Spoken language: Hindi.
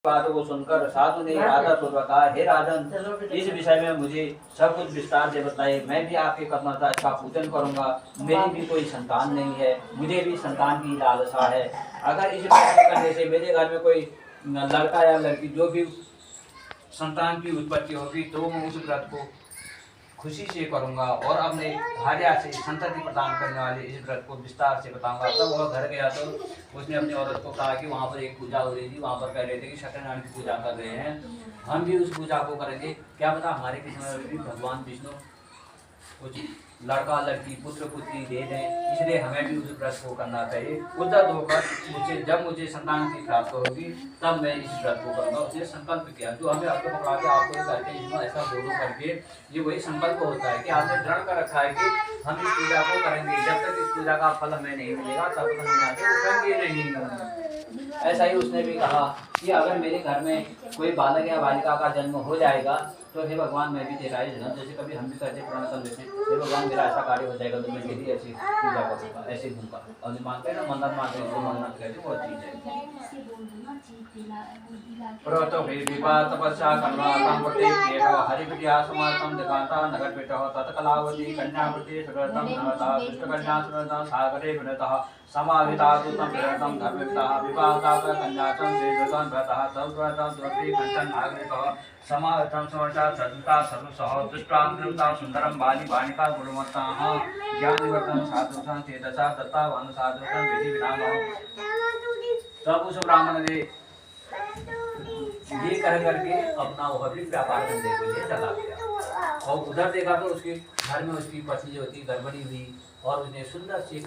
बातों को सुनकर साधु ने आदर पूर्वक कहा, हे राजन, इस विषय में मुझे सब कुछ विस्तार से बताइए। मैं भी आपके कथन का पूजन करूंगा। मेरी भी कोई संतान नहीं है, मुझे भी संतान की लालसा है। अगर इस व्रत करने से मेरे घर में कोई लड़का या लड़की जो भी संतान की उत्पत्ति होगी तो मैं उस व्रत को खुशी से करूंगा और अपने भार्या से संतति प्रदान करने वाले इस व्रत को विस्तार से बताऊंगा। तब वह घर गया तो उसने अपनी औरत को कहा कि वहाँ पर एक पूजा हो रही थी, वहाँ पर कह रहे थे कि सत्यनारायण की पूजा कर रहे हैं, हम भी उस पूजा को करेंगे। क्या पता हमारे किस्मत में भी भगवान विष्णु कुछ लड़का लड़की पुत्र पुत्री दे दें, इसलिए हमें भी उस व्रत को करना चाहिए। उद्धत होकर जब मुझे संतान की प्राप्त होगी तब मैं इस व्रत को करूँगा। उसने संकल्प किया। जो हमें आपको पकड़ा के आपको कहते हैं इसमें ऐसा बोलो करके, ये वही संकल्प होता है कि आपने दृढ़ कर रखा है कि हम इस पूजा को करेंगे। जब तक इस पूजा का फल हमें नहीं मिलेगा तब तक हम आगे उठेंगे नहीं। ऐसा ही उसने भी कहा कि अगर मेरे घर में कोई बालक या बालिका का जन्म हो जाएगा तो हे भगवान मैं भी तेरा ही धन, जैसे कभी हम भी कहते पुराना काल में, हे भगवान मेरा ऐसा कार्य हो जाएगा तो मैं तेरी ऐसी पूजा करूँगा, ऐसे दूंगा। और मानते हैं ना, मन्नत मानते हैं, जो मन्नत कहते हैं वो चीज़ है। प्रतो विवाह तपस्या कर्मा कामपते केव हरिविद्या समार्थम दिकांता नगर पिटः तत्कलावती कन्यावती सुकृतं नवता दुष्टकन्या सुकृतं सागरे विनतः समावितातु तं विरतं धर्मवितः विवाहतात् कन्याचं वेदतं भ्रतः तद्व्रतं द्रव्ये कञ्चन नागरिकः समावितं समर्चा सद्विता सर्वसः दुष्टांगृता सुन्दरं बाली बालिका गुणवत्ताः ज्ञानवर्धन साधुषं चेतसा दत्तावान साधुषं विधि विधानः। तब उस ब्राह्मण ने ये कह करके अपना वह भी व्यापार करने के लिए चला गया और उधर देखा तो उसके घर में उसकी पत्नी जो थी गर्भवती हुई और उसने सुंदर सी